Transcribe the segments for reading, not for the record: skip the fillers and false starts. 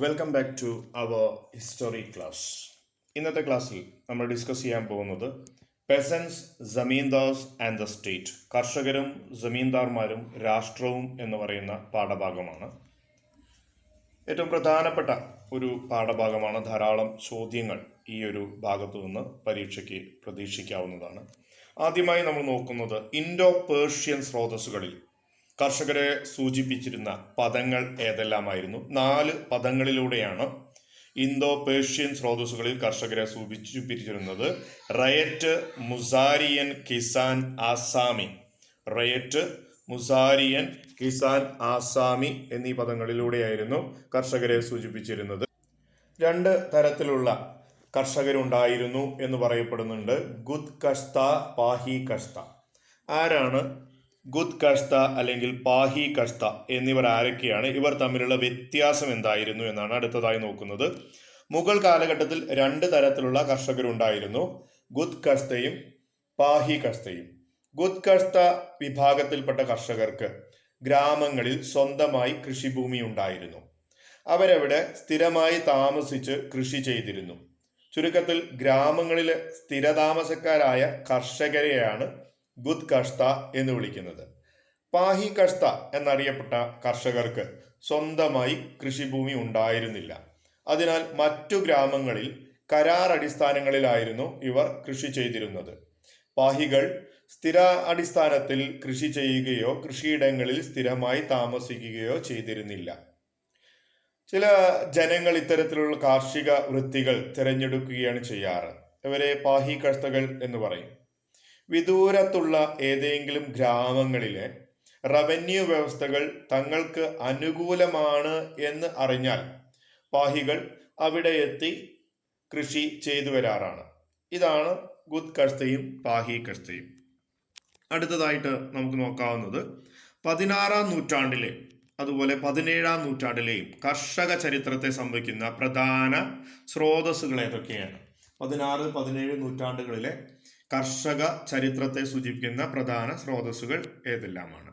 Welcome back to our history class. ഇന്നത്തെ ക്ലാസ്സിൽ നമ്മൾ ഡിസ്കസ് ചെയ്യാൻ പോകുന്നത് peasants, zamindars and the state, കർഷകരും ജമീന്ദാർമാരും രാഷ്ട്രവും എന്ന് പറയുന്ന പാഠഭാഗമാണ്. ഏറ്റവും പ്രധാനപ്പെട്ട ഒരു പാഠഭാഗമാണ്. ധാരാളം ചോദ്യങ്ങൾ ഈ ഒരു ഭാഗത്തു നിന്ന് പരീക്ഷയ്ക്ക് പ്രതീക്ഷിക്കാവുന്നതാണ്. ആദ്യമായി നമ്മൾ നോക്കുന്നത് ഇൻഡോ പേർഷ്യൻ സ്രോതസ്സുകളിൽ കർഷകരെ സൂചിപ്പിച്ചിരുന്ന പദങ്ങൾ ഏതെല്ലാമായിരുന്നു. 4 പദങ്ങളിലൂടെയാണ് ഇന്തോ പേർഷ്യൻ സ്രോതസ്സുകളിൽ കർഷകരെ സൂചിപ്പിച്ചിരുന്നത്. റയറ്റ്, മുസാരിയൻ, കിസാൻ, ആസാമി. റയറ്റ്, മുസാരിയൻ, കിസാൻ, ആസാമി എന്നീ പദങ്ങളിലൂടെയായിരുന്നു കർഷകരെ സൂചിപ്പിച്ചിരുന്നത്. 2 തരത്തിലുള്ള കർഷകരുണ്ടായിരുന്നു എന്ന് പറയപ്പെടുന്നുണ്ട്. ഗുദ് കഷ്ത, പാഹി കഷ്ത. ആരാണ് ഗുദ് കഷ്ത അല്ലെങ്കിൽ പാഹി കഷ്ത എന്നിവർ ആരൊക്കെയാണ്? ഇവർ തമ്മിലുള്ള വ്യത്യാസം എന്തായിരുന്നു എന്നാണ് അടുത്തതായി നോക്കുന്നത്. മുഗൾ കാലഘട്ടത്തിൽ 2 തരത്തിലുള്ള കർഷകരുണ്ടായിരുന്നു, ഗുദ് കഷ്തയും പാഹി കഷ്തയും. ഗുദ് കഷ്ത വിഭാഗത്തിൽപ്പെട്ട കർഷകർക്ക് ഗ്രാമങ്ങളിൽ സ്വന്തമായി കൃഷിഭൂമി ഉണ്ടായിരുന്നു. അവരവിടെ സ്ഥിരമായി താമസിച്ച് കൃഷി ചെയ്തിരുന്നു. ചുരുക്കത്തിൽ ഗ്രാമങ്ങളിലെ സ്ഥിരതാമസക്കാരായ കർഷകരെയാണ് ഗുദ് കഷ്ത എന്ന് വിളിക്കുന്നത്. പാഹി കഷ്ത എന്നറിയപ്പെട്ട കർഷകർക്ക് സ്വന്തമായി കൃഷിഭൂമി ഉണ്ടായിരുന്നില്ല. അതിനാൽ മറ്റു ഗ്രാമങ്ങളിൽ കരാർ അടിസ്ഥാനങ്ങളിലായിരുന്നു ഇവർ കൃഷി ചെയ്തിരുന്നത്. പാഹികൾ സ്ഥിര അടിസ്ഥാനത്തിൽ കൃഷി ചെയ്യുകയോ കൃഷിയിടങ്ങളിൽ സ്ഥിരമായി താമസിക്കുകയോ ചെയ്തിരുന്നില്ല. ചില ജനങ്ങൾ ഇത്തരത്തിലുള്ള കാർഷിക വൃത്തികൾ തിരഞ്ഞെടുക്കുകയാണ് ചെയ്യാറ്. ഇവരെ പാഹി കഷ്തകൾ എന്ന് പറയും. വിദൂരത്തുള്ള ഏതെങ്കിലും ഗ്രാമങ്ങളിലെ റവന്യൂ വ്യവസ്ഥകൾ തങ്ങൾക്ക് അനുകൂലമാണ് എന്ന് അറിഞ്ഞാൽ പാഹികൾ അവിടെ എത്തി കൃഷി ചെയ്തു വരാറാണ്. ഇതാണ് ഗുദ് കഷ്തയും പാഹി കഷ്തയും. അടുത്തതായിട്ട് നമുക്ക് നോക്കാവുന്നത് 16-ാം നൂറ്റാണ്ടിലെ അതുപോലെ 17-ാം നൂറ്റാണ്ടിലെയും കർഷക ചരിത്രത്തെ സംബന്ധിക്കുന്ന പ്രധാന സ്രോതസ്സുകൾ ഏതൊക്കെയാണ്? 16-17 നൂറ്റാണ്ടുകളിലെ കർഷക ചരിത്രത്തെ സൂചിപ്പിക്കുന്ന പ്രധാന സ്രോതസ്സുകൾ ഏതെല്ലാമാണ്?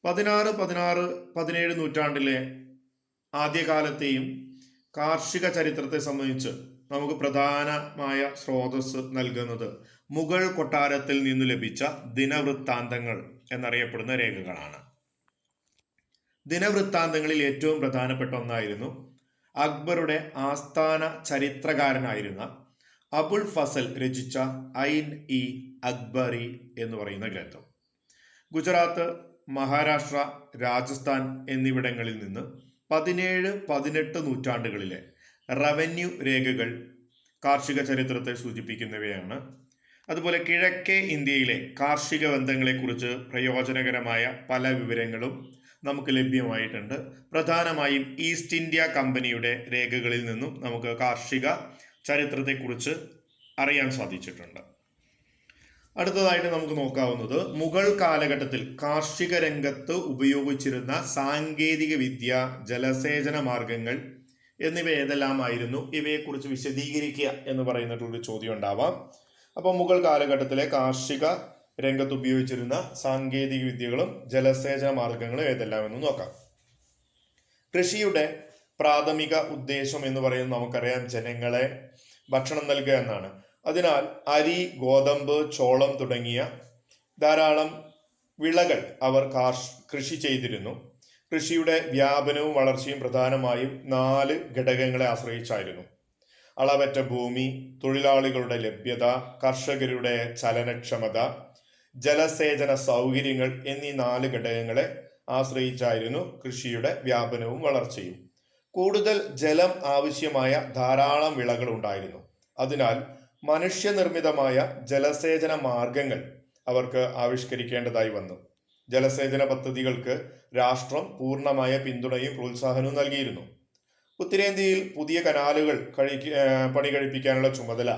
16-17 നൂറ്റാണ്ടിലെ ആദ്യകാലത്തെയും കാർഷിക ചരിത്രത്തെ സംബന്ധിച്ച് നമുക്ക് പ്രധാനമായ സ്രോതസ് നൽകുന്നത് മുഗൾ കൊട്ടാരത്തിൽ നിന്ന് ലഭിച്ച ദിനവൃത്താന്തങ്ങൾ എന്നറിയപ്പെടുന്ന രേഖകളാണ്. ദിനവൃത്താന്തങ്ങളിൽ ഏറ്റവും പ്രധാനപ്പെട്ട ഒന്നായിരുന്നു അക്ബറുടെ ആസ്ഥാന ചരിത്രകാരനായിരുന്ന അബുൽ ഫസൽ രചിച്ച ഐൻ ഇ അക്ബറി എന്ന് പറയുന്ന ഗ്രന്ഥം. ഗുജറാത്ത്, മഹാരാഷ്ട്ര, രാജസ്ഥാൻ എന്നിവിടങ്ങളിൽ നിന്ന് 17-18 നൂറ്റാണ്ടുകളിലെ റവന്യൂ രേഖകൾ കാർഷിക ചരിത്രത്തെ സൂചിപ്പിക്കുന്നവയാണ്. അതുപോലെ കിഴക്കേ ഇന്ത്യയിലെ കാർഷിക ബന്ധങ്ങളെക്കുറിച്ച് പ്രയോജനകരമായ പല വിവരങ്ങളും നമുക്ക് ലഭ്യമായിട്ടുണ്ട്. പ്രധാനമായും ഈസ്റ്റ് ഇന്ത്യ കമ്പനിയുടെ രേഖകളിൽ നിന്നും നമുക്ക് കാർഷിക ചരിത്രത്തെക്കുറിച്ച് അറിയാൻ സാധിച്ചിട്ടുണ്ട്. അടുത്തതായിട്ട് നമുക്ക് നോക്കാവുന്നത് മുഗൾ കാലഘട്ടത്തിൽ കാർഷിക രംഗത്ത് ഉപയോഗിച്ചിരുന്ന സാങ്കേതിക വിദ്യ, ജലസേചന മാർഗങ്ങൾ എന്നിവ ഏതെല്ലാമായിരുന്നു? ഇവയെക്കുറിച്ച് വിശദീകരിക്കുക എന്ന് പറയുന്നിട്ടുള്ളൊരു ചോദ്യം ഉണ്ടാവാം. അപ്പോൾ മുഗൾ കാലഘട്ടത്തിലെ കാർഷിക രംഗത്ത് ഉപയോഗിച്ചിരുന്ന സാങ്കേതിക വിദ്യകളും ജലസേചന മാർഗങ്ങളും ഏതെല്ലാമെന്ന് നോക്കാം. കൃഷിയുടെ പ്രാഥമിക ഉദ്ദേശം എന്ന് പറയുന്നത് നമുക്കറിയാം, ജനങ്ങളെ ഭക്ഷണം നൽകുക എന്നാണ്. അതിനാൽ അരി, ഗോതമ്പ്, ചോളം തുടങ്ങിയ ധാരാളം വിളകൾ അവർ കൃഷി ചെയ്തിരുന്നു. കൃഷിയുടെ വ്യാപനവും വളർച്ചയും പ്രധാനമായും 4 ഘടകങ്ങളെ ആശ്രയിച്ചായിരുന്നു. അളവറ്റ ഭൂമി, തൊഴിലാളികളുടെ ലഭ്യത, കർഷകരുടെ ചലനക്ഷമത, ജലസേചന സൗകര്യങ്ങൾ എന്നീ 4 ഘടകങ്ങളെ ആശ്രയിച്ചായിരുന്നു കൃഷിയുടെ വ്യാപനവും വളർച്ചയും. കൂടുതൽ ജലം ആവശ്യമായ ധാരാളം വിളകൾ ഉണ്ടായിരുന്നു. അതിനാൽ മനുഷ്യനിർമ്മിതമായ ജലസേചന മാർഗങ്ങൾ അവർക്ക് ആവിഷ്കരിക്കേണ്ടതായി വന്നു. ജലസേചന പദ്ധതികൾക്ക് രാഷ്ട്രം പൂർണ്ണമായ പിന്തുണയും പ്രോത്സാഹനവും നൽകിയിരുന്നു. ഉത്തരേന്ത്യയിൽ പുതിയ കനാലുകൾ പണി കഴിപ്പിക്കാനുള്ള ചുമതല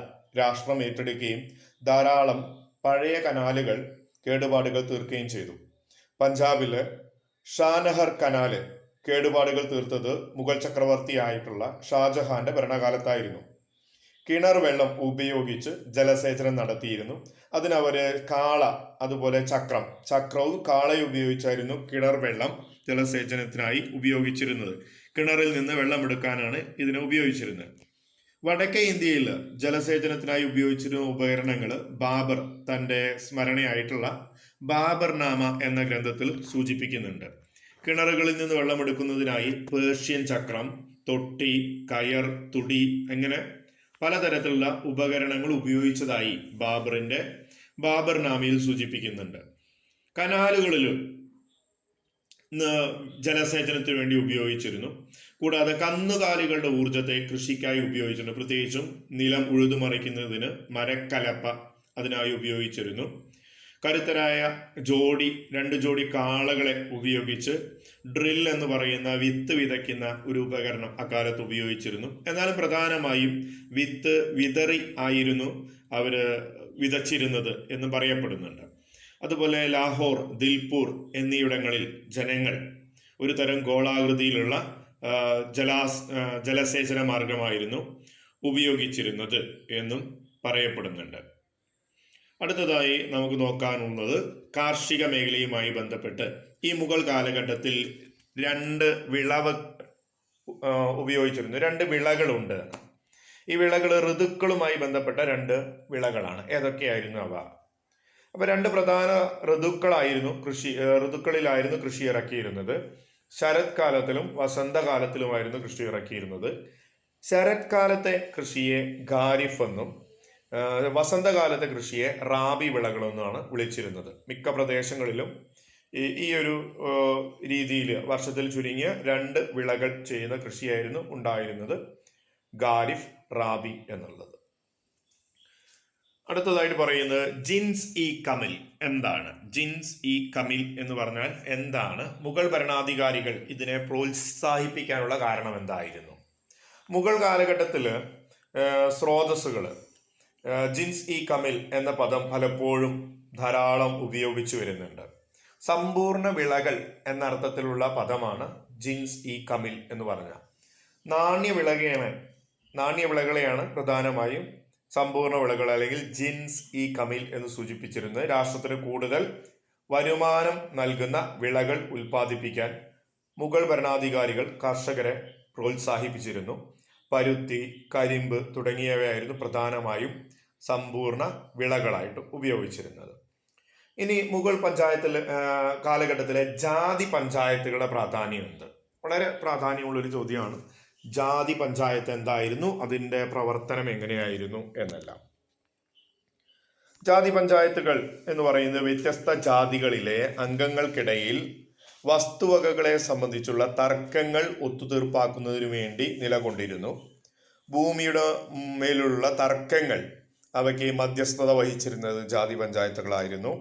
രാഷ്ട്രം ഏറ്റെടുക്കുകയും ധാരാളം പഴയ കനാലുകൾ കേടുപാടുകൾ തീർക്കുകയും ചെയ്തു. പഞ്ചാബില് ഷാനഹർ കനാല് കേടുപാടുകൾ തീർത്തത് മുഗൾ ചക്രവർത്തിയായിട്ടുള്ള ഷാജഹാന്റെ ഭരണകാലത്തായിരുന്നു. കിണർ വെള്ളം ഉപയോഗിച്ച് ജലസേചനം നടത്തിയിരുന്നു. അതിനവര് കാള, അതുപോലെ ചക്രവും കാളയും ഉപയോഗിച്ചായിരുന്നു കിണർ വെള്ളം ജലസേചനത്തിനായി ഉപയോഗിച്ചിരുന്നത്. കിണറിൽ നിന്ന് വെള്ളമെടുക്കാനാണ് ഇതിനെ ഉപയോഗിച്ചിരുന്നത്. വടക്കേ ഇന്ത്യയിൽ ജലസേചനത്തിനായി ഉപയോഗിച്ചിരുന്ന ഉപകരണങ്ങൾ ബാബർ തൻ്റെ സ്മരണയായിട്ടുള്ള ബാബർനാമ എന്ന ഗ്രന്ഥത്തിൽ സൂചിപ്പിക്കുന്നുണ്ട്. കിണറുകളിൽ നിന്ന് വെള്ളമെടുക്കുന്നതിനായി പേർഷ്യൻ ചക്രം, തൊട്ടി, കയർ, തുടി അങ്ങനെ പലതരത്തിലുള്ള ഉപകരണങ്ങൾ ഉപയോഗിച്ചതായി ബാബർനാമയിൽ സൂചിപ്പിക്കുന്നുണ്ട്. കനാലുകളിൽ ജലസേചനത്തിന് വേണ്ടി ഉപയോഗിച്ചിരുന്നു. കൂടാതെ കന്നുകാലികളുടെ ഊർജത്തെ കൃഷിക്കായി ഉപയോഗിച്ചിരുന്നു. പ്രത്യേകിച്ചും നിലം ഉഴുതുമറിക്കുന്നതിന് മരക്കലപ്പ അതിനായി ഉപയോഗിച്ചിരുന്നു. കരുത്തരായ രണ്ട് ജോഡി കാളകളെ ഉപയോഗിച്ച് ഡ്രിൽ എന്ന് പറയുന്ന വിത്ത് വിതയ്ക്കുന്ന ഒരു ഉപകരണം അക്കാലത്ത് ഉപയോഗിച്ചിരുന്നു. എന്നാലും പ്രധാനമായും വിത്ത് വിതറി ആയിരുന്നു അവര് വിതച്ചിരുന്നത് എന്ന് പറയപ്പെടുന്നുണ്ട്. അതുപോലെ ലാഹോർ, ദിൽപൂർ എന്നീയിടങ്ങളിൽ ജനങ്ങൾ ഒരു തരം ഗോളാകൃതിയിലുള്ള ജലസേചന മാർഗമായിരുന്നു ഉപയോഗിച്ചിരുന്നത് എന്നും പറയപ്പെടുന്നുണ്ട്. അടുത്തതായി നമുക്ക് നോക്കാനുള്ളത് കാർഷിക മേഖലയുമായി ബന്ധപ്പെട്ട് ഈ മുഗൾ കാലഘട്ടത്തിൽ രണ്ട് വിളകളുണ്ട്. ഈ വിളകൾ ഋതുക്കളുമായി ബന്ധപ്പെട്ട രണ്ട് വിളകളാണ്. ഏതൊക്കെയായിരുന്നു അവ? അപ്പൊ രണ്ട് പ്രധാന ഋതുക്കളിലായിരുന്നു കൃഷി ഇറക്കിയിരുന്നത്. ശരത് കാലത്തിലും വസന്തകാലത്തിലുമായിരുന്നു കൃഷി ഇറക്കിയിരുന്നത്. ശരത് കാലത്തെ കൃഷിയെ ഖാരിഫ് എന്നും വസന്തകാലത്തെ കൃഷിയെ റാബി വിളകളെന്നുമാണ് വിളിച്ചിരുന്നത്. മിക്ക പ്രദേശങ്ങളിലും ഈ ഒരു രീതിയിൽ വർഷത്തിൽ ചുരുങ്ങിയ രണ്ട് വിളകൾ ചെയ്യുന്ന കൃഷിയായിരുന്നു ഉണ്ടായിരുന്നത്, ഖാരിഫ്, റാബി എന്നുള്ളത്. അടുത്തതായിട്ട് പറയുന്നത് ജിൻസ് ഇ കമിൽ എന്താണ്? ജിൻസ് ഇ കമിൽ എന്ന് പറഞ്ഞാൽ എന്താണ്? മുഗൾ ഭരണാധികാരികൾ ഇതിനെ പ്രോത്സാഹിപ്പിക്കാനുള്ള കാരണം എന്തായിരുന്നു? മുഗൾ കാലഘട്ടത്തിൽ സ്രോതസ്സുകൾ ജിൻസ് ഇ കമിൽ എന്ന പദം പലപ്പോഴും ധാരാളം ഉപയോഗിച്ചു വരുന്നുണ്ട്. സമ്പൂർണ്ണ വിളകൾ എന്ന അർത്ഥത്തിലുള്ള പദമാണ് ജിൻസ് ഇ കമിൽ എന്ന് പറഞ്ഞാൽ. നാണ്യവിളകളെയാണ് പ്രധാനമായും സമ്പൂർണ്ണ വിളകൾ അല്ലെങ്കിൽ ജിൻസ് ഇ കമിൽ എന്ന് സൂചിപ്പിച്ചിരുന്നത്. രാഷ്ട്രത്തിന് കൂടുതൽ വരുമാനം നൽകുന്ന വിളകൾ ഉൽപ്പാദിപ്പിക്കാൻ മുഗൾ ഭരണാധികാരികൾ കർഷകരെ പ്രോത്സാഹിപ്പിച്ചിരുന്നു. പരുത്തി, കരിമ്പ് തുടങ്ങിയവയായിരുന്നു പ്രധാനമായും സമ്പൂർണ്ണ വിളകളായിട്ട് ഉപയോഗിച്ചിരുന്നത്. ഇനി മുഗൾ കാലഘട്ടത്തിലെ ജാതി പഞ്ചായത്തുകളുടെ പ്രാധാന്യം എന്ത്? വളരെ പ്രാധാന്യമുള്ളൊരു ചോദ്യമാണ്. ജാതി പഞ്ചായത്ത് എന്തായിരുന്നു, അതിൻ്റെ പ്രവർത്തനം എങ്ങനെയായിരുന്നു എന്നെല്ലാം. ജാതി പഞ്ചായത്തുകൾ എന്ന് പറയുന്നത് വ്യത്യസ്ത ജാതികളിലെ അംഗങ്ങൾക്കിടയിൽ വസ്തുവകകളെ സംബന്ധിച്ചുള്ള തർക്കങ്ങൾ ഒത്തുതീർപ്പാക്കുന്നതിനു വേണ്ടി നിലകൊണ്ടിരുന്നു. ഭൂമിയുടെ മേലുള്ള തർക്കങ്ങൾ അവയ്ക്ക് മധ്യസ്ഥത വഹിച്ചിരുന്നത് ജാതി പഞ്ചായത്തുകളായിരുന്നു.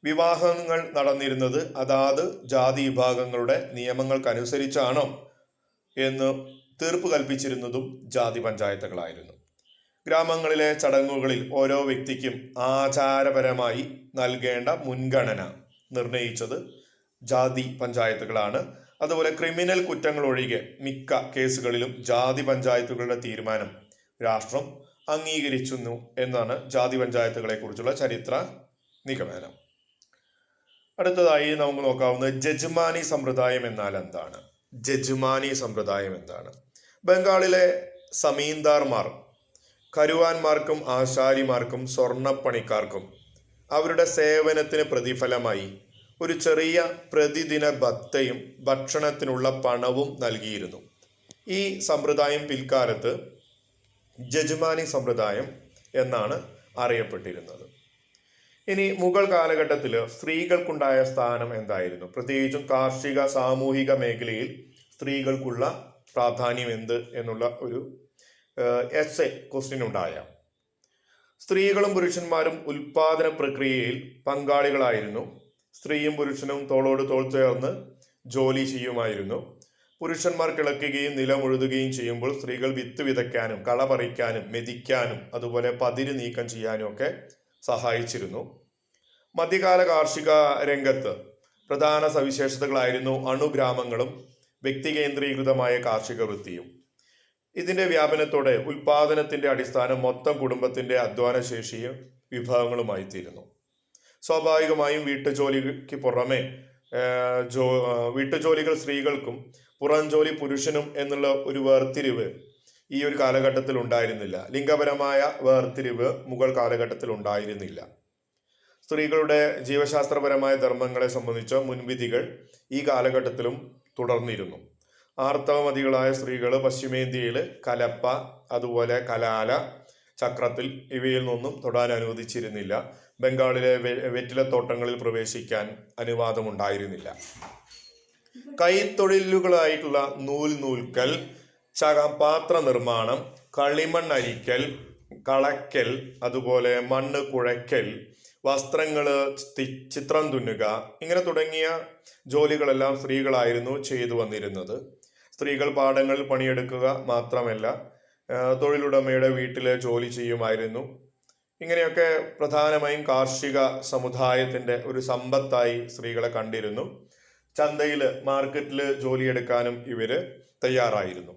വിവാഹങ്ങൾ നടന്നിരുന്നത് അതാത് ജാതി വിഭാഗങ്ങളുടെ നിയമങ്ങൾക്കനുസരിച്ചാണോ എന്ന് തീർപ്പ് കൽപ്പിച്ചിരുന്നതും ജാതി പഞ്ചായത്തുകളായിരുന്നു. ഗ്രാമങ്ങളിലെ ചടങ്ങുകളിൽ ഓരോ വ്യക്തിക്കും ആചാരപരമായി നൽകേണ്ട മുൻഗണന നിർണയിച്ചത് ജാതി പഞ്ചായത്തുകളാണ്. അതുപോലെ ക്രിമിനൽ കുറ്റങ്ങൾ ഒഴികെ മിക്ക കേസുകളിലും ജാതി പഞ്ചായത്തുകളുടെ തീരുമാനം രാഷ്ട്രം അംഗീകരിച്ചിരുന്നു എന്നാണ് ജാതി പഞ്ചായത്തുകളെ കുറിച്ചുള്ള ചരിത്ര നിഗമനം. അടുത്തതായി നമുക്ക് നോക്കാവുന്നത് ജജ്മാനി സമ്പ്രദായം എന്നാൽ എന്താണ്? ജജ്മാനി സമ്പ്രദായം എന്താണ്? ബംഗാളിലെ സമീന്ദാർമാർ കരുവാന്മാർക്കും ആശാരിമാർക്കും സ്വർണ്ണപ്പണിക്കാർക്കും അവരുടെ സേവനത്തിന് പ്രതിഫലമായി ഒരു ചെറിയ പ്രതിദിന ഭത്തയും ഭക്ഷണത്തിനുള്ള പണവും നൽകിയിരുന്നു. ഈ സമ്പ്രദായം പിൽക്കാലത്ത് ജജ്മാനി സമ്പ്രദായം എന്നാണ് അറിയപ്പെട്ടിരുന്നത്. ഇനി മുഗൾ കാലഘട്ടത്തിൽ സ്ത്രീകൾക്കുണ്ടായ സ്ഥാനം എന്തായിരുന്നു? പ്രത്യേകിച്ചും കാർഷിക സാമൂഹിക മേഖലയിൽ സ്ത്രീകൾക്കുള്ള പ്രാധാന്യം എന്ത് എന്നുള്ള ഒരു എസ്സേ ക്വസ്റ്റ്യൻ ഉണ്ടായ. സ്ത്രീകളും പുരുഷന്മാരും ഉൽപാദന പ്രക്രിയയിൽ പങ്കാളികളായിരുന്നു. സ്ത്രീയും പുരുഷനും തോളോട് തോൾ ചേർന്ന് ജോലി ചെയ്യുമായിരുന്നു. പുരുഷന്മാർ കിളയ്ക്കുകയും നിലമുഴുതുകയും ചെയ്യുമ്പോൾ സ്ത്രീകൾ വിത്ത് വിതയ്ക്കാനും കള പറിക്കാനും മെതിക്കാനും അതുപോലെ പതിര് നീക്കം ചെയ്യാനും ഒക്കെ സഹായിച്ചിരുന്നു. മധ്യകാല കാർഷിക രംഗത്ത് പ്രധാന സവിശേഷതകളായിരുന്നു അണുഗ്രാമങ്ങളും വ്യക്തികേന്ദ്രീകൃതമായ കാർഷിക വൃത്തിയും. ഇതിന്റെ വ്യാപനത്തോടെ ഉൽപാദനത്തിന്റെ അടിസ്ഥാനം മൊത്തം കുടുംബത്തിന്റെ അധ്വാനശേഷിയും വിഭവങ്ങളുമായി തീരുന്നു. സ്വാഭാവികമായും വീട്ടുജോലിക്ക് പുറമെ വീട്ടുജോലികൾ സ്ത്രീകൾക്കും പുറംജോലി പുരുഷനും എന്നുള്ള ഒരു വേർതിരിവ് ഈ ഒരു കാലഘട്ടത്തിൽ ഉണ്ടായിരുന്നില്ല. ലിംഗപരമായ വേർതിരിവ് മുഗൾ കാലഘട്ടത്തിൽ ഉണ്ടായിരുന്നില്ല. സ്ത്രീകളുടെ ജീവശാസ്ത്രപരമായ ധർമ്മങ്ങളെ സംബന്ധിച്ച മുൻവിധികൾ ഈ കാലഘട്ടത്തിലും തുടർന്നിരുന്നു. ആർത്തവമതികളായ സ്ത്രീകൾ പശ്ചിമേന്ത്യയിൽ കലപ്പ, അതുപോലെ കലാല, ചക്രത്തിൽ ഇവയിൽ നിന്നും തൊടാൻ അനുവദിച്ചിരുന്നില്ല. ബംഗാളിലെ വെറ്റിലത്തോട്ടങ്ങളിൽ പ്രവേശിക്കാൻ അനുവാദമുണ്ടായിരുന്നില്ല. കൈത്തൊഴിലുകളായിട്ടുള്ള നൂൽക്കൽ, പാത്ര നിർമ്മാണം, കളിമണ്ണരിക്കൽ, കളക്കൽ, അതുപോലെ മണ്ണ് കുഴക്കൽ, വസ്ത്രങ്ങൾ ചിത്രം തുന്നുക, ഇങ്ങനെ തുടങ്ങിയ ജോലികളെല്ലാം സ്ത്രീകളായിരുന്നു ചെയ്തു വന്നിരുന്നത്. സ്ത്രീകൾ പാടങ്ങളിൽ പണിയെടുക്കുക മാത്രമല്ല, തൊഴിലുടമയുടെ വീട്ടിലെ ജോലി ചെയ്യുമായിരുന്നു. ഇങ്ങനെയൊക്കെ പ്രധാനമായും കാർഷിക സമുദായത്തിന്റെ ഒരു സമ്പത്തായി സ്ത്രീകളെ കണ്ടിരുന്നു. ചന്തയിൽ, മാർക്കറ്റിൽ ജോലിയെടുക്കാനും ഇവര് തയ്യാറായിരുന്നു.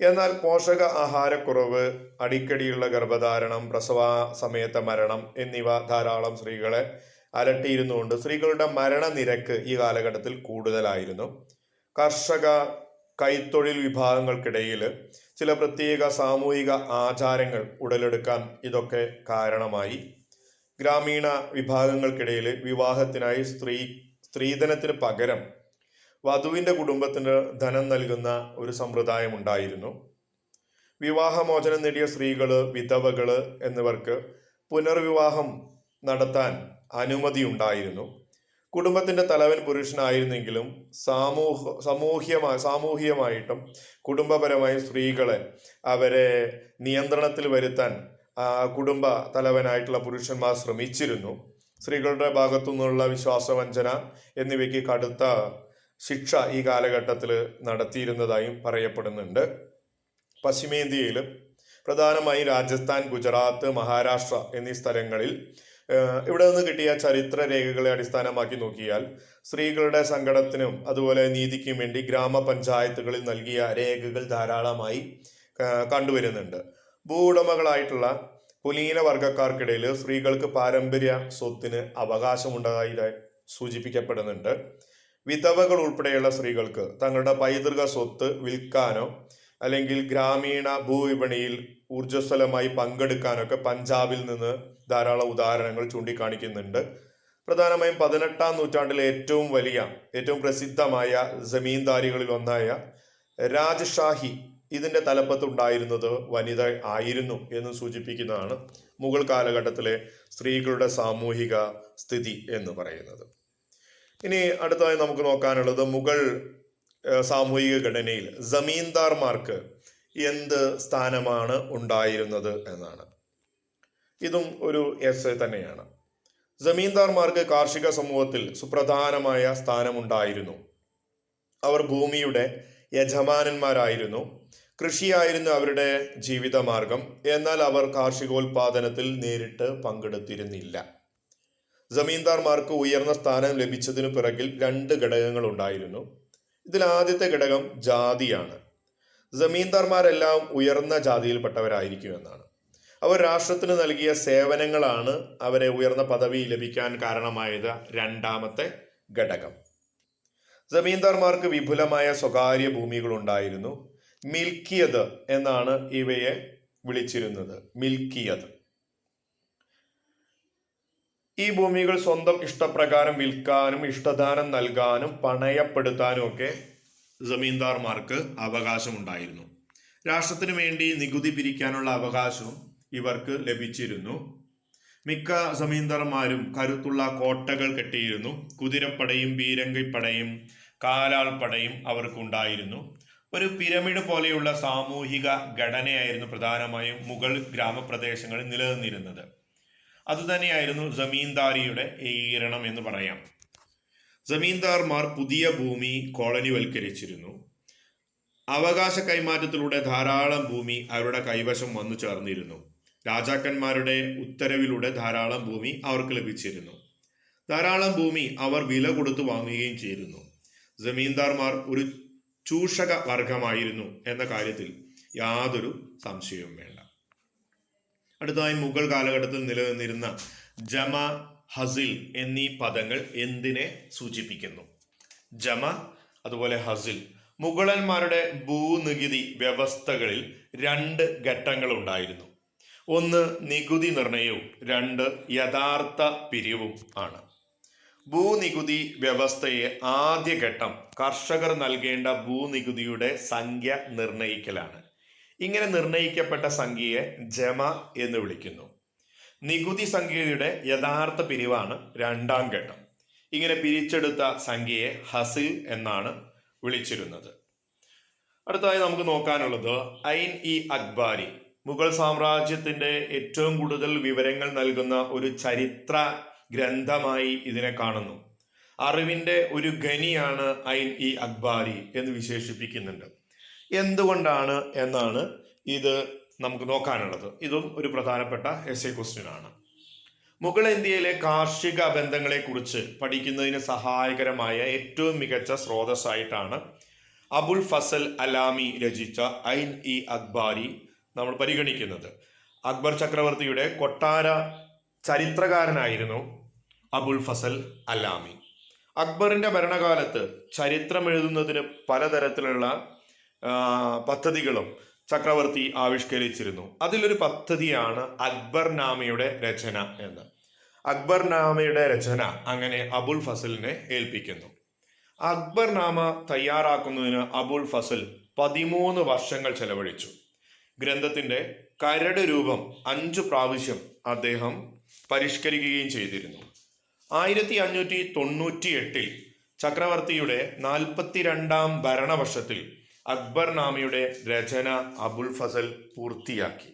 എന്നാൽ പോഷക ആഹാരക്കുറവ്, അടിക്കടിയുള്ള ഗർഭധാരണം, പ്രസവ സമയത്തെ മരണം എന്നിവ ധാരാളം സ്ത്രീകളെ അലട്ടിയിരുന്നുകൊണ്ട് സ്ത്രീകളുടെ മരണനിരക്ക് ഈ കാലഘട്ടത്തിൽ കൂടുതലായിരുന്നു. കർഷക, കൈത്തൊഴിൽ വിഭാഗങ്ങൾക്കിടയിൽ ചില പ്രത്യേക സാമൂഹിക ആചാരങ്ങൾ ഉടലെടുക്കാൻ ഇതൊക്കെ കാരണമായി. ഗ്രാമീണ വിഭാഗങ്ങൾക്കിടയിൽ വിവാഹത്തിനായി സ്ത്രീധനത്തിന് പകരം വധുവിന്റെ കുടുംബത്തിന് ധനം നൽകുന്ന ഒരു സമ്പ്രദായം ഉണ്ടായിരുന്നു. വിവാഹമോചനം നേടിയ സ്ത്രീകള്, വിധവകള് എന്നിവർക്ക് പുനർവിവാഹം നടത്താൻ അനുമതി ഉണ്ടായിരുന്നു. കുടുംബത്തിന്റെ തലവൻ പുരുഷനായിരുന്നെങ്കിലും സാമൂഹികമായിട്ടും കുടുംബപരമായും സ്ത്രീകളെ അവരെ നിയന്ത്രണത്തിൽ വരുത്താൻ കുടുംബ തലവനായിട്ടുള്ള പുരുഷന്മാർ ശ്രമിച്ചിരുന്നു. സ്ത്രീകളുടെ ഭാഗത്തു നിന്നുള്ള വിശ്വാസവഞ്ചന എന്നിവയ്ക്ക് കടുത്ത ശിക്ഷ ഈ കാലഘട്ടത്തിൽ നടത്തിയിരുന്നതായും പറയപ്പെടുന്നുണ്ട്. പശ്ചിമേന്ത്യയിൽ പ്രധാനമായും രാജസ്ഥാൻ, ഗുജറാത്ത്, മഹാരാഷ്ട്ര എന്നീ സ്ഥലങ്ങളിൽ ഇവിടെ നിന്ന് കിട്ടിയ ചരിത്ര രേഖകളെ അടിസ്ഥാനമാക്കി നോക്കിയാൽ സ്ത്രീകളുടെ സങ്കടത്തിനും അതുപോലെ നീതിക്കും വേണ്ടി ഗ്രാമപഞ്ചായത്തുകളിൽ നൽകിയ രേഖകൾ ധാരാളമായി കണ്ടുവരുന്നുണ്ട്. ഭൂവുടമകളായിട്ടുള്ള കുലീന വർഗക്കാർക്കിടയിൽ സ്ത്രീകൾക്ക് പാരമ്പര്യ സ്വത്തിന് അവകാശമുണ്ടായി സൂചിപ്പിക്കപ്പെടുന്നുണ്ട്. വിധവകൾ ഉൾപ്പെടെയുള്ള സ്ത്രീകൾക്ക് തങ്ങളുടെ പൈതൃക സ്വത്ത് വിൽക്കാനോ അല്ലെങ്കിൽ ഗ്രാമീണ ഭൂവിപണിയിൽ ഊർജ്ജസ്വലമായി പങ്കെടുക്കാനൊക്കെ പഞ്ചാബിൽ നിന്ന് ധാരാളം ഉദാഹരണങ്ങൾ ചൂണ്ടിക്കാണിക്കുന്നുണ്ട്. പ്രധാനമായും 18-ാം നൂറ്റാണ്ടിലെ ഏറ്റവും പ്രസിദ്ധമായ ജമീന്ദാരികളിൽ ഒന്നായ രാജഷാഹി ഇതിന്റെ തലപ്പത്തുണ്ടായിരുന്നത് വനിത ആയിരുന്നു എന്ന് സൂചിപ്പിക്കുന്നതാണ് മുഗൾ കാലഘട്ടത്തിലെ സ്ത്രീകളുടെ സാമൂഹിക സ്ഥിതി എന്ന് പറയുന്നത്. ഇനി അടുത്തതായി നമുക്ക് നോക്കാനുള്ളത് മുഗൾ സാമൂഹിക ഘടനയിൽ ജമീന്ദാർമാർക്ക് എന്ത് സ്ഥാനമാണ് ഉണ്ടായിരുന്നത് എന്നാണ്. ഇതും ഒരു എസ്സേ തന്നെയാണ്. ജമീന്ദാർമാർക്ക് കാർഷിക സമൂഹത്തിൽ സുപ്രധാനമായ സ്ഥാനമുണ്ടായിരുന്നു. അവർ ഭൂമിയുടെ യജമാനന്മാരായിരുന്നു. കൃഷിയായിരുന്നു അവരുടെ ജീവിതമാർഗം. എന്നാൽ അവർ കാർഷികോൽപാദനത്തിൽ നേരിട്ട് പങ്കെടുത്തിരുന്നില്ല. ജമീന്ദാർമാർക്ക് ഉയർന്ന സ്ഥാനം ലഭിച്ചതിനു പിറകിൽ 2 ഘടകങ്ങൾ ഉണ്ടായിരുന്നു. ഇതിൽ ആദ്യത്തെ ഘടകം ജാതിയാണ്. ജമീന്ദാർമാരെല്ലാം ഉയർന്ന ജാതിയിൽപ്പെട്ടവരായിരിക്കും എന്നാണ്. അവർ രാഷ്ട്രത്തിന് നൽകിയ സേവനങ്ങളാണ് അവരെ ഉയർന്ന പദവി ലഭിക്കാൻ കാരണമായത്. രണ്ടാമത്തെ ഘടകം, ജമീന്ദാർമാർക്ക് വിപുലമായ സ്വകാര്യ ഭൂമികൾ ഉണ്ടായിരുന്നു. മിൽക്കിയത് എന്നാണ് ഇവയെ വിളിച്ചിരുന്നത്. മിൽക്കിയത്. ഈ ഭൂമികൾ സ്വന്തം ഇഷ്ടപ്രകാരം വിൽക്കാനും ഇഷ്ടദാനം നൽകാനും പണയപ്പെടുത്താനും ഒക്കെ ജമീന്ദാർമാർക്ക് അവകാശമുണ്ടായിരുന്നു. രാഷ്ട്രത്തിന് വേണ്ടി നികുതി പിരിക്കാനുള്ള അവകാശവും ഇവർക്ക് ലഭിച്ചിരുന്നു. മിക്ക ജമീന്ദാർമാരും കരുത്തുള്ള കോട്ടകൾ കെട്ടിയിരുന്നു. കുതിരപ്പടയും പീരങ്കിപ്പടയും കാലാൾപ്പടയും അവർക്കുണ്ടായിരുന്നു. ഒരു പിരമിഡ് പോലെയുള്ള സാമൂഹിക ഘടനയായിരുന്നു പ്രധാനമായും മുഗൾ ഗ്രാമപ്രദേശങ്ങളിൽ നിലനിന്നിരുന്നത്. അതുതന്നെയായിരുന്നു ജമീന്ദാരിയുടെ ഈരണം എന്ന് പറയാം. ജമീന്ദാർമാർ പുതിയ ഭൂമി കോളനിവൽക്കരിച്ചിരുന്നു. അവകാശ കൈമാറ്റത്തിലൂടെ ധാരാളം ഭൂമി അവരുടെ കൈവശം വന്നു ചേർന്നിരുന്നു. രാജാക്കന്മാരുടെ ഉത്തരവിലൂടെ ധാരാളം ഭൂമി അവർക്ക് ലഭിച്ചിരുന്നു. ധാരാളം ഭൂമി അവർ വില കൊടുത്തു വാങ്ങുകയും ചെയ്തിരുന്നു. ജമീന്ദാർമാർ ഒരു ചൂഷക വർഗമായിരുന്നു എന്ന കാര്യത്തിൽ യാതൊരു സംശയവും വേണ്ട. അടുത്തതായി മുഗൾ കാലഘട്ടത്തിൽ നിലനിന്നിരുന്ന ജമ, ഹസിൽ എന്നീ പദങ്ങൾ എന്തിനെ സൂചിപ്പിക്കുന്നു? ജമ അതുപോലെ ഹസിൽ മുഗളന്മാരുടെ ഭൂനികുതി വ്യവസ്ഥകളിൽ 2 ഘട്ടങ്ങൾ ഉണ്ടായിരുന്നു. ഒന്ന് നികുതി നിർണയവും 2 യഥാർത്ഥ പിരിവും ആണ്. ഭൂനികുതി വ്യവസ്ഥയെ ആദ്യ ഘട്ടം കർഷകർ നൽകേണ്ട ഭൂനികുതിയുടെ സംഖ്യ നിർണയിക്കലാണ്. ഇങ്ങനെ നിർണയിക്കപ്പെട്ട സംഖ്യയെ ജമ എന്ന് വിളിക്കുന്നു. നികുതി സംഖ്യയുടെ യഥാർത്ഥ പിരിവാണ് 2ാം ഘട്ടം. ഇങ്ങനെ പിരിച്ചെടുത്ത സംഖ്യയെ ഹസിൽ എന്നാണ് വിളിച്ചിരുന്നത്. അടുത്തതായി നമുക്ക് നോക്കാനുള്ളത് ഐൻ ഇ അക്ബാരി. മുഗൾ സാമ്രാജ്യത്തിന്റെ ഏറ്റവും കൂടുതൽ വിവരങ്ങൾ നൽകുന്ന ഒരു ചരിത്ര ഗ്രന്ഥമായി ഇതിനെ കാണുന്നു. അറിവിന്റെ ഒരു ഖനിയാണ് ഐൻ ഇ അക്ബാരി എന്ന് വിശേഷിപ്പിക്കുന്നുണ്ട്. എന്തുകൊണ്ടാണ് എന്നാണ് ഇത് നമുക്ക് നോക്കാനുള്ളത്. ഇതും ഒരു പ്രധാനപ്പെട്ട എസ്സേ ക്വസ്റ്റ്യൻ ആണ്. മുഗൾ ഇന്ത്യയിലെ കാർഷിക ബന്ധങ്ങളെ കുറിച്ച് പഠിക്കുന്നതിന് സഹായകരമായ ഏറ്റവും മികച്ച സ്രോതസ്സായിട്ടാണ് അബുൽ ഫസൽ അലാമി രചിച്ച ഐൻ ഇ അക്ബാരി നമ്മൾ പരിഗണിക്കുന്നത്. അക്ബർ ചക്രവർത്തിയുടെ കൊട്ടാര ചരിത്രകാരനായിരുന്നു അബുൽ ഫസൽ അലാമി. അക്ബറിന്റെ ഭരണകാലത്ത് ചരിത്രം എഴുതുന്നതിന് പലതരത്തിലുള്ള പദ്ധതികളും ചക്രവർത്തി ആവിഷ്കരിച്ചിരുന്നു. അതിലൊരു പദ്ധതിയാണ് അക്ബർനാമയുടെ രചന എന്ന്. അക്ബർനാമയുടെ രചന അങ്ങനെ അബുൽ ഫസലിനെ ഏൽപ്പിക്കുന്നു. അക്ബർനാമ തയ്യാറാക്കുന്നതിന് അബുൽ ഫസൽ 13 വർഷങ്ങൾ ചെലവഴിച്ചു. ഗ്രന്ഥത്തിന്റെ കരട് രൂപം 5 പ്രാവശ്യം അദ്ദേഹം പരിഷ്കരിക്കുകയും ചെയ്തിരുന്നു. 1598 ചക്രവർത്തിയുടെ 42ാം ഭരണവർഷത്തിൽ അക്ബർനാമയുടെ രചന അബുൽ ഫസൽ പൂർത്തിയാക്കി.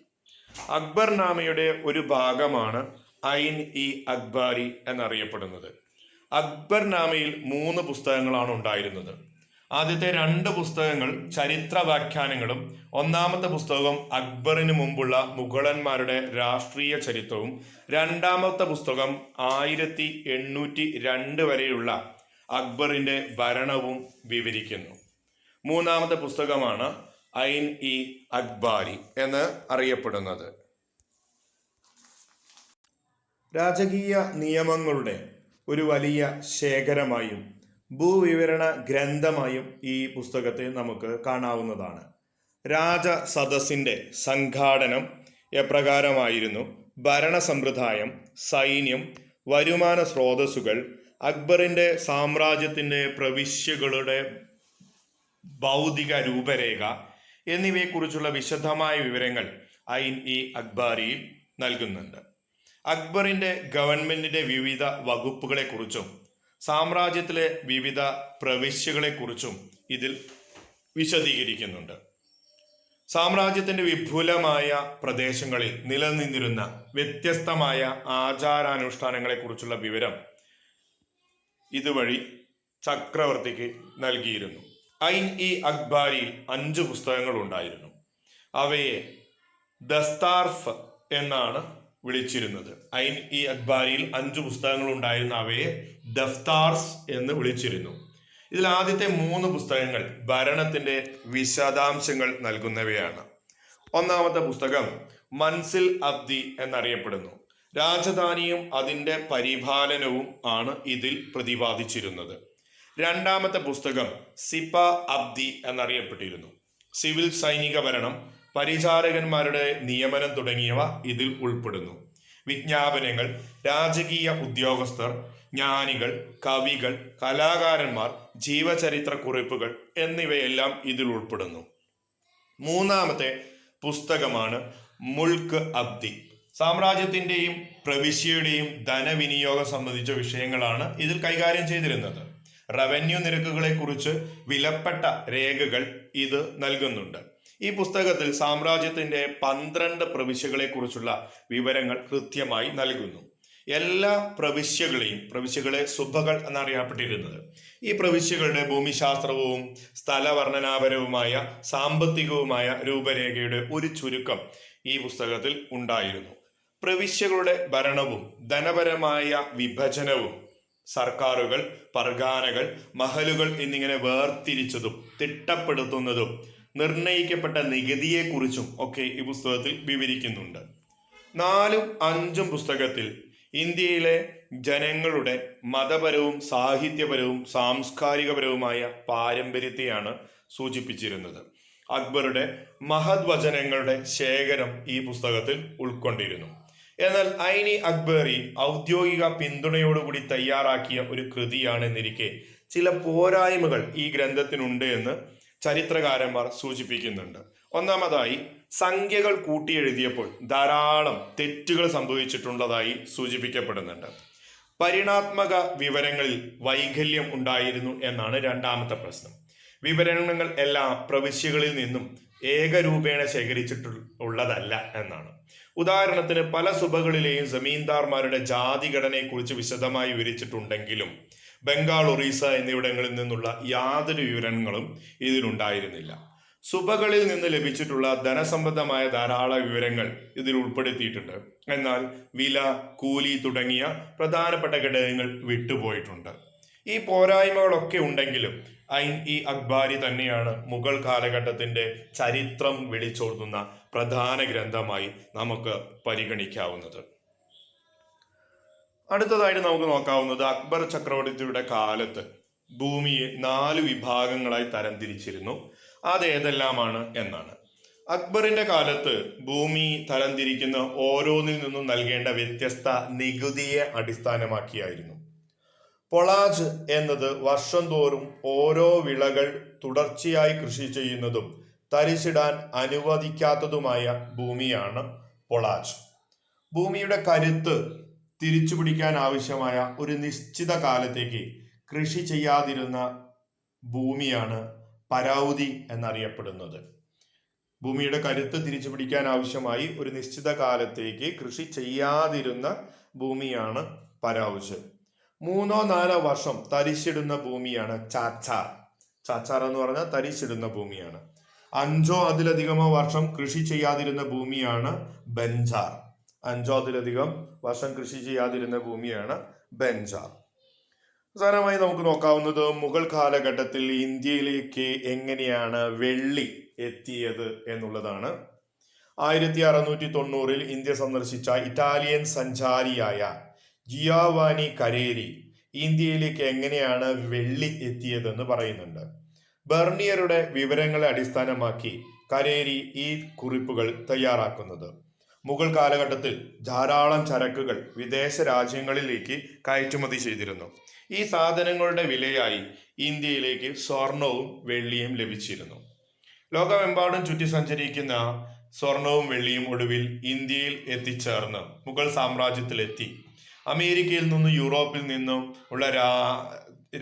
അക്ബർനാമയുടെ ഒരു ഭാഗമാണ് ഐൻ ഇ അക്ബാരി എന്നറിയപ്പെടുന്നത്. അക്ബർനാമയിൽ 3 പുസ്തകങ്ങളാണ് ഉണ്ടായിരുന്നത്. ആദ്യത്തെ 2 പുസ്തകങ്ങൾ ചരിത്ര വ്യാഖ്യാനങ്ങളും 1ാമത്തെ പുസ്തകം അക്ബറിന് മുമ്പുള്ള മുഗളന്മാരുടെ രാഷ്ട്രീയ ചരിത്രവും 2ാമത്തെ പുസ്തകം 1802 വരെയുള്ള അക്ബറിന്റെ ഭരണവും വിവരിക്കുന്നു. 3ാമത്തെ പുസ്തകമാണ് ഐൻ ഇ അക്ബാരി എന്ന് അറിയപ്പെടുന്നത്. രാജകീയ നിയമങ്ങളുടെ ഒരു വലിയ ശേഖരമായും ഭൂവിവരണ ഗ്രന്ഥമായും ഈ പുസ്തകത്തെ നമുക്ക് കാണാവുന്നതാണ്. രാജസദസ്സിന്റെ സംഘാടനം എപ്രകാരമായിരുന്നു, ഭരണസമ്പ്രദായം, സൈന്യം, വരുമാന സ്രോതസ്സുകൾ, അക്ബറിന്റെ സാമ്രാജ്യത്തിന്റെ പ്രവിശ്യകളുടെ ഭൗതിക രൂപരേഖ എന്നിവയെക്കുറിച്ചുള്ള വിശദമായ വിവരങ്ങൾ ഐൻ ഇ അക്ബാരിയിൽ നൽകുന്നുണ്ട്. അക്ബറിന്റെ ഗവൺമെന്റിന്റെ വിവിധ വകുപ്പുകളെക്കുറിച്ചും സാമ്രാജ്യത്തിലെ വിവിധ പ്രവിശ്യകളെക്കുറിച്ചും ഇതിൽ വിശദീകരിക്കുന്നുണ്ട്. സാമ്രാജ്യത്തിന്റെ വിപുലമായ പ്രദേശങ്ങളിൽ നിലനിന്നിരുന്ന വ്യത്യസ്തമായ ആചാരാനുഷ്ഠാനങ്ങളെക്കുറിച്ചുള്ള വിവരം ഇതുവഴി ചക്രവർത്തിക്ക് നൽകിയിരുന്നു. ഐൻ ഇ അക്ബാരിയിൽ 5 പുസ്തകങ്ങൾ ഉണ്ടായിരുന്നു. അവയെ ദസ്താർഫ് എന്നാണ് വിളിച്ചിരുന്നത്. ഐൻ ഇ അക്ബാരിയിൽ 5 പുസ്തകങ്ങൾ ഉണ്ടായിരുന്ന അവയെ ദഫ്താർസ് എന്ന് വിളിച്ചിരുന്നു. ഇതിൽ ആദ്യത്തെ 3 പുസ്തകങ്ങൾ ഭരണത്തിന്റെ വിശദാംശങ്ങൾ നൽകുന്നവയാണ്. 1ാമത്തെ പുസ്തകം മൻസിൽ അബ്ദി എന്നറിയപ്പെടുന്നു. രാജധാനിയും അതിന്റെ പരിപാലനവും ആണ് ഇതിൽ പ്രതിപാദിച്ചിരുന്നത്. 2ാമത്തെ പുസ്തകം സിപ അബ്ദി എന്നറിയപ്പെട്ടിരുന്നു. സിവിൽ സൈനിക ഭരണം, പരിചാരകന്മാരുടെ നിയമനം തുടങ്ങിയവ ഇതിൽ ഉൾപ്പെടുന്നു. വിജ്ഞാപനങ്ങൾ, രാജകീയ ഉദ്യോഗസ്ഥർ, ജ്ഞാനികൾ, കവികൾ, കലാകാരന്മാർ, ജീവചരിത്ര കുറിപ്പുകൾ എന്നിവയെല്ലാം ഇതിൽ ഉൾപ്പെടുന്നു. 3ാമത്തെ പുസ്തകമാണ് മുൾക്ക് അബ്ദി. സാമ്രാജ്യത്തിന്റെയും പ്രവിശ്യയുടെയും ധനവിനിയോഗം സംബന്ധിച്ച വിഷയങ്ങളാണ് ഇതിൽ കൈകാര്യം ചെയ്തിരുന്നത്. റവന്യൂ നിരക്കുകളെ കുറിച്ച് വിലപ്പെട്ട രേഖകൾ ഇത് നൽകുന്നുണ്ട്. ഈ പുസ്തകത്തിൽ സാമ്രാജ്യത്തിന്റെ 12 പ്രവിശ്യകളെ കുറിച്ചുള്ള വിവരങ്ങൾ കൃത്യമായി നൽകുന്നു. എല്ലാ പ്രവിശ്യകളെ സുബകൾ എന്നറിയപ്പെട്ടിരുന്നത്. ഈ പ്രവിശ്യകളുടെ ഭൂമിശാസ്ത്രവും സ്ഥലവർണ്ണനാപരവുമായ സാമ്പത്തികവുമായ രൂപരേഖയുടെ ഒരു ചുരുക്കം ഈ പുസ്തകത്തിൽ ഉണ്ടായിരുന്നു. പ്രവിശ്യകളുടെ ഭരണവും ധനപരമായ വിഭജനവും സർക്കാരുകൾ, പർഗാനകൾ, മഹലുകൾ എന്നിങ്ങനെ വേർതിരിച്ചതും തിട്ടപ്പെടുത്തുന്നതും നിർണയിക്കപ്പെട്ട നികുതിയെക്കുറിച്ചും ഒക്കെ ഈ പുസ്തകത്തിൽ വിവരിക്കുന്നുണ്ട്. 4ഉം 5ഉം പുസ്തകത്തിൽ ഇന്ത്യയിലെ ജനങ്ങളുടെ മതപരവും സാഹിത്യപരവും സാംസ്കാരികപരവുമായ പാരമ്പര്യത്തെയാണ് സൂചിപ്പിച്ചിരുന്നത്. അക്ബറുടെ മഹത് വചനങ്ങളുടെ ശേഖരം ഈ പുസ്തകത്തിൽ ഉൾക്കൊണ്ടിരുന്നു. എന്നാൽ ഐനി അക്ബറി ഔദ്യോഗിക പിന്തുണയോടുകൂടി തയ്യാറാക്കിയ ഒരു കൃതിയാണെന്നിരിക്കെ ചില പോരായ്മകൾ ഈ ഗ്രന്ഥത്തിനുണ്ട് എന്ന് ചരിത്രകാരന്മാർ സൂചിപ്പിക്കുന്നുണ്ട്. ഒന്നാമതായി, സംഖ്യകൾ കൂട്ടിയെഴുതിയപ്പോൾ ധാരാളം തെറ്റുകൾ സംഭവിച്ചിട്ടുള്ളതായി സൂചിപ്പിക്കപ്പെടുന്നുണ്ട്. പരിണാത്മക വിവരങ്ങളിൽ വൈകല്യം ഉണ്ടായിരുന്നു എന്നാണ് രണ്ടാമത്തെ പ്രശ്നം. വിവരണങ്ങൾ എല്ലാ പ്രവിശ്യകളിൽ നിന്നും ഏകരൂപേണ ശേഖരിച്ചിട്ടുള്ളതല്ല എന്നാണ്. ഉദാഹരണത്തിന് പല സുബകളിലെയും ജമീന്ദാർമാരുടെ ജാതിഘടനയെക്കുറിച്ച് വിശദമായി വിവരിച്ചിട്ടുണ്ടെങ്കിലും ബംഗാൾ, ഒറീസ എന്നിവിടങ്ങളിൽ നിന്നുള്ള യാതൊരു വിവരങ്ങളും ഇതിലുണ്ടായിരുന്നില്ല. സുബകളിൽ നിന്ന് ലഭിച്ചിട്ടുള്ള ധനസംബന്ധമായ ധാരാളം വിവരങ്ങൾ ഇതിൽ ഉൾപ്പെടുത്തിയിട്ടുണ്ട്. എന്നാൽ വില, കൂലി തുടങ്ങിയ പ്രധാനപ്പെട്ട ഘടകങ്ങൾ വിട്ടുപോയിട്ടുണ്ട്. ഈ പോരായ്മകളൊക്കെ ഉണ്ടെങ്കിലും ഐൻ-ഇ അക്ബാരി തന്നെയാണ് മുഗൾ കാലഘട്ടത്തിന്റെ ചരിത്രം വിളിച്ചോതുന്ന പ്രധാന ഗ്രന്ഥമായി നമുക്ക് പരിഗണിക്കാവുന്നത്. അടുത്തതായിട്ട് നമുക്ക് നോക്കാവുന്നത് അക്ബർ ചക്രവർത്തിയുടെ കാലത്ത് ഭൂമിയെ 4 വിഭാഗങ്ങളായി തരംതിരിച്ചിരുന്നു. അത് ഏതെല്ലാമാണ് എന്നാണ്. അക്ബറിന്റെ കാലത്ത് ഭൂമി തരംതിരിക്കുന്ന ഓരോന്നിൽ നിന്നും നൽകേണ്ട വ്യത്യസ്ത നികുതിയെ അടിസ്ഥാനമാക്കിയായിരുന്നു. പൊളാജ് എന്നത് വർഷം തോറും ഓരോ വിളകൾ തുടർച്ചയായി കൃഷി ചെയ്യുന്നതും തരിച്ചിടാൻ അനുവദിക്കാത്തതുമായ ഭൂമിയാണ് പൊളാജ്. ഭൂമിയുടെ കരുത്ത് തിരിച്ചുപിടിക്കാൻ ആവശ്യമായ ഒരു നിശ്ചിത കാലത്തേക്ക് കൃഷി ചെയ്യാതിരുന്ന ഭൂമിയാണ് പരൗതി എന്നറിയപ്പെടുന്നത്. ഭൂമിയുടെ കരുത്ത് തിരിച്ചു പിടിക്കാൻ ആവശ്യമായി ഒരു നിശ്ചിത കാലത്തേക്ക് കൃഷി ചെയ്യാതിരുന്ന ഭൂമിയാണ് പരൗജ്. 3-4 വർഷം തരിച്ചിടുന്ന ഭൂമിയാണ് ചാച്ചാർ. ചാച്ചാർ എന്ന് പറഞ്ഞാൽ തരിച്ചിടുന്ന ഭൂമിയാണ്. 5 അതിലധികമോ വർഷം കൃഷി ചെയ്യാതിരുന്ന ഭൂമിയാണ് ബെഞ്ചാർ. 5 അതിലധികം വർഷം കൃഷി ചെയ്യാതിരുന്ന ഭൂമിയാണ് ബെഞ്ചാർ. അവസാനമായി നമുക്ക് നോക്കാവുന്നത് മുഗൾ കാലഘട്ടത്തിൽ ഇന്ത്യയിലേക്ക് എങ്ങനെയാണ് വെള്ളി എത്തിയത് എന്നുള്ളതാണ്. 1690 ഇന്ത്യ സന്ദർശിച്ച ഇറ്റാലിയൻ സഞ്ചാരിയായ ജിയോവാനി കരേരി ഇന്ത്യയിലേക്ക് എങ്ങനെയാണ് വെള്ളി എത്തിയതെന്ന് പറയുന്നുണ്ട്. ബെർണിയറുടെ വിവരങ്ങളെ അടിസ്ഥാനമാക്കി കരേരി ഈ കുറിപ്പുകൾ തയ്യാറാക്കുന്നത്. മുഗൾ കാലഘട്ടത്തിൽ ധാരാളം ചരക്കുകൾ വിദേശ രാജ്യങ്ങളിലേക്ക് കയറ്റുമതി ചെയ്തിരുന്നു. ഈ സാധനങ്ങളുടെ വിലയായി ഇന്ത്യയിലേക്ക് സ്വർണവും വെള്ളിയും ലഭിച്ചിരുന്നു. ലോകമെമ്പാടും ചുറ്റി സഞ്ചരിക്കുന്ന സ്വർണവും വെള്ളിയും ഒടുവിൽ ഇന്ത്യയിൽ എത്തിച്ചേർന്ന് മുഗൾ സാമ്രാജ്യത്തിലെത്തി. അമേരിക്കയിൽ നിന്നും യൂറോപ്പിൽ നിന്നും ഉള്ള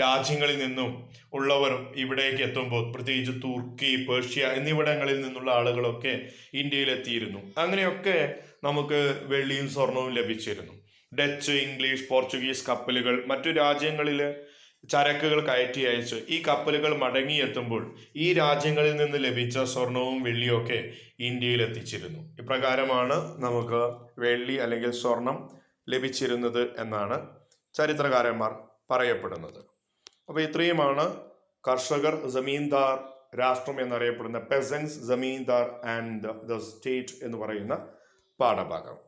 രാജ്യങ്ങളിൽ നിന്നും ഉള്ളവർ ഇവിടേക്ക് എത്തുമ്പോൾ, പ്രത്യേകിച്ച് തുർക്കി, പേർഷ്യ എന്നിവിടങ്ങളിൽ നിന്നുള്ള ആളുകളൊക്കെ ഇന്ത്യയിൽ എത്തിയിരുന്നു. അങ്ങനെയൊക്കെ നമുക്ക് വെള്ളിയും സ്വർണവും ലഭിച്ചിരുന്നു. ഡച്ച്, ഇംഗ്ലീഷ്, പോർച്ചുഗീസ് കപ്പലുകൾ മറ്റു രാജ്യങ്ങളിൽ ചരക്കുകൾ കയറ്റി അയച്ച് ഈ കപ്പലുകൾ മടങ്ങിയെത്തുമ്പോൾ ഈ രാജ്യങ്ങളിൽ നിന്ന് ലഭിച്ച സ്വർണവും വെള്ളിയും ഒക്കെ ഇന്ത്യയിൽ എത്തിച്ചിരുന്നു. ഇപ്രകാരമാണ് നമുക്ക് വെള്ളി അല്ലെങ്കിൽ സ്വർണം ലഭിച്ചിരുന്നത് എന്നാണ് ചരിത്രകാരന്മാർ പറയപ്പെടുന്നത്. അപ്പോൾ ഇത്രയുമാണ് കർഷകർ, ജമീന്ദാർ രാഷ്ട്രം എന്നറിയപ്പെടുന്ന പെസൻസ്, ജമീന്ദാർ ആൻഡ് ദ സ്റ്റേറ്റ് എന്ന് പറയുന്ന പാഠഭാഗം.